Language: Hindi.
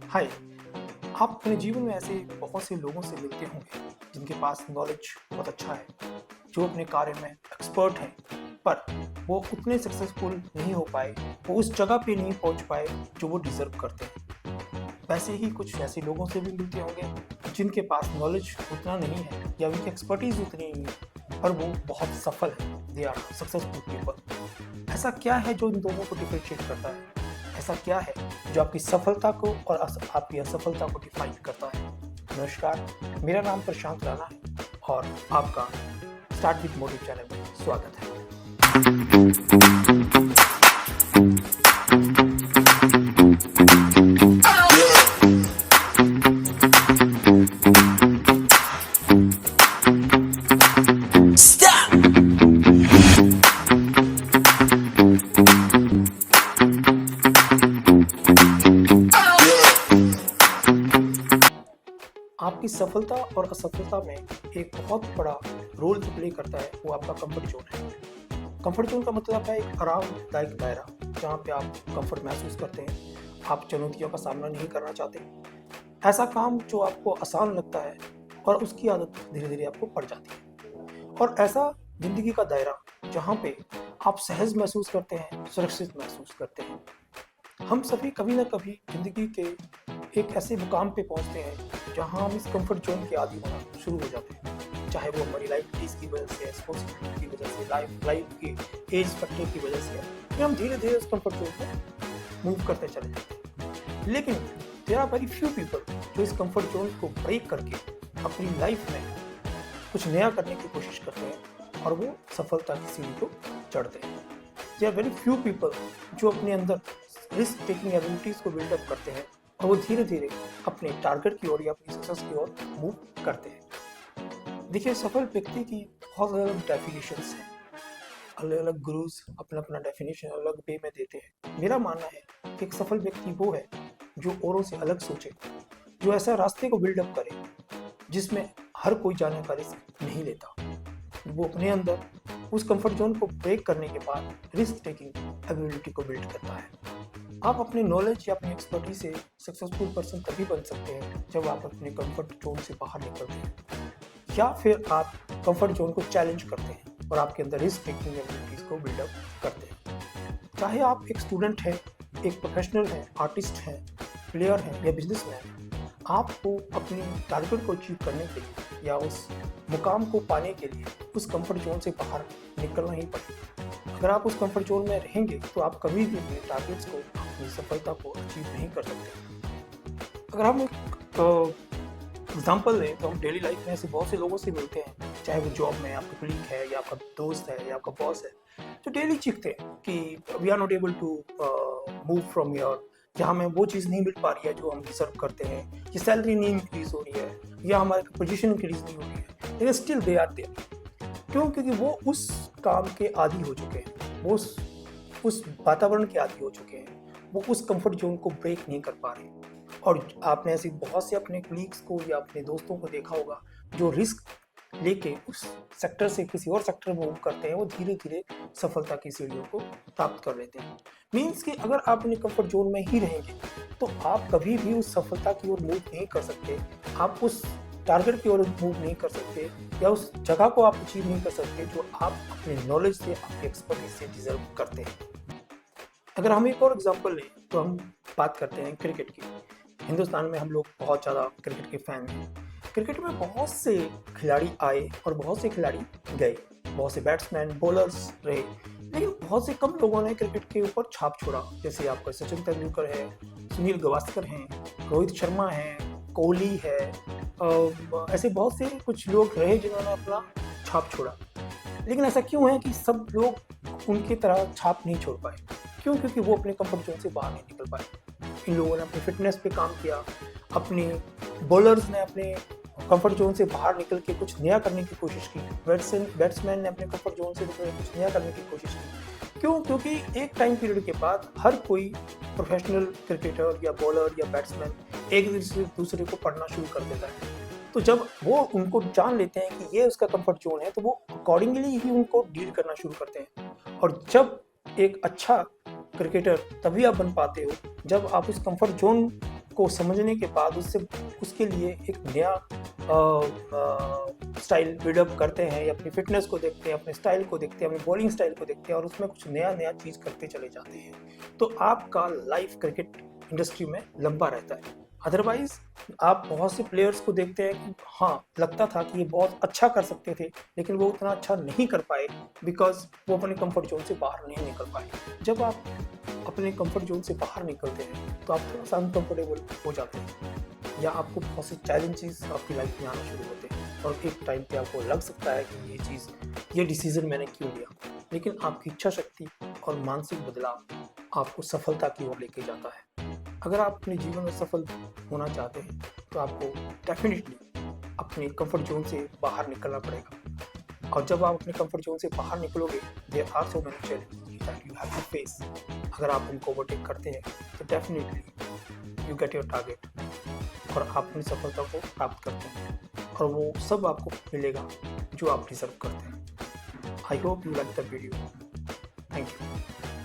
हाय। आप अपने जीवन में ऐसे बहुत से लोगों से मिलते होंगे जिनके पास नॉलेज बहुत अच्छा है, जो अपने कार्य में एक्सपर्ट हैं, पर वो उतने सक्सेसफुल नहीं हो पाए, वो उस जगह पे नहीं पहुंच पाए जो वो डिजर्व करते हैं। वैसे ही कुछ ऐसे लोगों से भी मिलते होंगे जिनके पास नॉलेज उतना नहीं है या उनकी एक्सपर्टीज उतनी नहीं है, पर वो बहुत सफल है, दे आर सक्सेसफुल पीपल। ऐसा क्या है जो इन दोनों को डिफरेंशिएट करता है? ऐसा क्या है जो आपकी सफलता को और आपकी असफलता को डिफाइन करता है? नमस्कार, मेरा नाम प्रशांत राणा है और आपका स्टार्ट विद मोटिव चैनल में स्वागत है। आपकी सफलता और असफलता में एक बहुत बड़ा रोल जो प्ले करता है वो आपका कंफर्ट जोन है। कंफर्ट जोन का मतलब है एक आरामदायक दायरा जहाँ पे आप कंफर्ट महसूस करते हैं, आप चुनौतियों का सामना नहीं करना चाहते, ऐसा काम जो आपको आसान लगता है और उसकी आदत धीरे धीरे आपको पड़ जाती है, और ऐसा जिंदगी का दायरा जहाँ पे आप सहज महसूस करते हैं, सुरक्षित महसूस करते हैं। हम सभी कभी ना कभी जिंदगी के एक ऐसे मुकाम पे पहुंचते हैं जहां हम इस कंफर्ट जोन के आदी होना शुरू हो जाते हैं, चाहे वो हमारी लाइफ स्टेज की वजह से, रिस्पॉन्सिबिलिटी की वजह से, लाइफ की एज फैक्टर की वजह से, फिर हम धीरे धीरे उस कंफर्ट जोन को मूव करते चले जाते हैं। लेकिन there are very few people जो इस कंफर्ट जोन को ब्रेक करके अपनी लाइफ में कुछ नया करने की कोशिश करते हैं और वो सफलता की सीढ़ी को चढ़ते हैं। There are very few people जो अपने अंदर रिस्क टेकिंग एबिलिटीज को बिल्डअप करते हैं और वो धीरे धीरे अपने टारगेट की ओर या अपनी सक्सेस की ओर मूव करते हैं। देखिए, सफल व्यक्ति की बहुत अलग डेफिनेशंस हैं, अलग अलग गुरुज अपना अपना डेफिनेशन अलग वे में देते हैं। मेरा मानना है कि एक सफल व्यक्ति वो है जो औरों से अलग सोचे, जो ऐसा रास्ते को बिल्डअप करे जिसमें हर कोई जाने का रिस्क नहीं लेता। वो अपने अंदर उस कंफर्ट जोन को ब्रेक करने के बाद रिस्क टेकिंग एबिलिटी को बिल्ड करता है। आप अपने नॉलेज या अपनी एक्सपर्टीज से सक्सेसफुल पर्सन तभी बन सकते हैं जब आप अपने कंफर्ट जोन से बाहर निकलते हैं, या फिर आप कंफर्ट जोन को चैलेंज करते हैं और आपके अंदर रिस्क टेकिंग एबिलिटीज को बिल्डअप करते हैं। चाहे आप एक स्टूडेंट हैं, एक प्रोफेशनल हैं, आर्टिस्ट हैं, प्लेयर हैं या बिजनेसमैन, आपको अपनी टारगेट को अचीव करने के लिए या उस मुकाम को पाने के लिए उस कंफर्ट जोन से बाहर निकलना ही पड़ेगा। अगर आप उस कंफर्ट जोन में रहेंगे तो आप कभी भी अपने टारगेट्स को, अपनी सफलता को अचीव नहीं कर सकते। अगर हम एक एग्जाम्पल लें तो हम डेली लाइफ में ऐसे बहुत से लोगों से मिलते हैं, चाहे वो जॉब में आपका कलीग है या आपका दोस्त है या आपका बॉस है, जो डेली चीखते हैं कि we are not able to move from your, जहाँ हमें वो चीज़ नहीं मिल पा रही है जो हम डिजर्व करते हैं, ये सैलरी नहीं इंक्रीज हो रही है या हमारी पोजीशन इंक्रीज नहीं हो रही है, लेकिन स्टिल दे आर देयर। क्यों? क्योंकि वो उस काम के आदी हो चुके हैं, वो उस वातावरण के आदी हो चुके हैं, वो उस कंफर्ट जोन को ब्रेक नहीं कर पा रहे। और आपने ऐसे बहुत से अपने कलीग्स को या अपने दोस्तों को देखा होगा जो रिस्क लेके उस सेक्टर से किसी और सेक्टर में मूव करते हैं, वो धीरे धीरे सफलता की सीढ़ियों को प्राप्त कर लेते हैं। मीन्स कि अगर आप अपने कंफर्ट जोन में ही रहेंगे तो आप कभी भी उस सफलता की ओर मूव नहीं कर सकते, आप उस टारगेट की ओर मूव नहीं कर सकते या उस जगह को आप अचीव नहीं कर सकते जो आप अपने नॉलेज से, अपनी एक्सपर्टीज से डिजर्व करते हैं। अगर हम एक और एग्जांपल लें तो हम बात करते हैं क्रिकेट की। हिंदुस्तान में हम लोग बहुत ज़्यादा क्रिकेट के फैन हैं। क्रिकेट में बहुत से खिलाड़ी आए और बहुत से खिलाड़ी गए, बहुत से बैट्समैन, बॉलर्स रहे, लेकिन बहुत से कम लोगों ने क्रिकेट के ऊपर छाप छोड़ा। जैसे आपका सचिन तेंदुलकर है, सुनील गावस्कर हैं, रोहित शर्मा हैं, कोहली है, ऐसे बहुत से कुछ लोग रहे जिन्होंने अपना छाप छोड़ा। लेकिन ऐसा क्यों है कि सब लोग उनकी तरह छाप नहीं छोड़ पाए? क्यों? क्योंकि वो अपने कंफर्ट जोन से बाहर नहीं निकल पाए। इन लोगों ने अपनी फिटनेस पे काम किया, अपनी बॉलर्स ने अपने कंफर्ट जोन से बाहर निकल के कुछ नया करने की कोशिश की, बैट्समैन ने अपने कंफर्ट जोन से निकल के कुछ नया करने की कोशिश की। क्यों? क्योंकि एक टाइम पीरियड के बाद हर कोई प्रोफेशनल क्रिकेटर या बॉलर या बैट्समैन एक दूसरे को पढ़ना शुरू कर देता है। तो जब वो उनको जान लेते हैं कि ये उसका कंफर्ट जोन है, तो वो अकॉर्डिंगली ही उनको डील करना शुरू करते हैं। और जब एक अच्छा क्रिकेटर तभी आप बन पाते हो जब आप उस कंफर्ट जोन को समझने के बाद उसके लिए एक नया स्टाइल बिल्डअप करते हैं, या अपनी फिटनेस को देखते हैं, अपने स्टाइल को देखते हैं, अपनी बॉलिंग स्टाइल को देखते हैं और उसमें कुछ नया चीज़ करते चले जाते हैं, तो आपका लाइफ क्रिकेट इंडस्ट्री में लंबा रहता है। अदरवाइज आप बहुत से प्लेयर्स को देखते हैं कि हाँ, लगता था कि ये बहुत अच्छा कर सकते थे, लेकिन वो उतना अच्छा नहीं कर पाए बिकॉज वो अपने कंफर्ट जोन से बाहर नहीं निकल पाए। जब आप अपने कंफर्ट जोन से बाहर निकलते हैं तो आप थोड़ा सा अनकंफर्टेबल हो जाते हैं, या आपको बहुत से चैलेंजेस आपकी लाइफ में आना शुरू होते हैं और एक टाइम पे आपको लग सकता है कि ये डिसीजन मैंने क्यों लिया, लेकिन आपकी इच्छा शक्ति और मानसिक बदलाव आपको सफलता की ओर लेके जाता है। अगर आप अपने जीवन में सफल होना चाहते हैं तो आपको डेफिनेटली अपने कंफर्ट जोन से बाहर निकलना पड़ेगा, और जब आप अपने कंफर्ट जोन से बाहर निकलोगे, there are so many challenges that you have to face. अगर आप उनको ओवरटेक करते हैं तो definitely you get your target और आप अपनी सफलता को प्राप्त करते हैं, और वो सब आपको मिलेगा जो आप डिजर्व करते हैं। I hope you like the video. Thank you.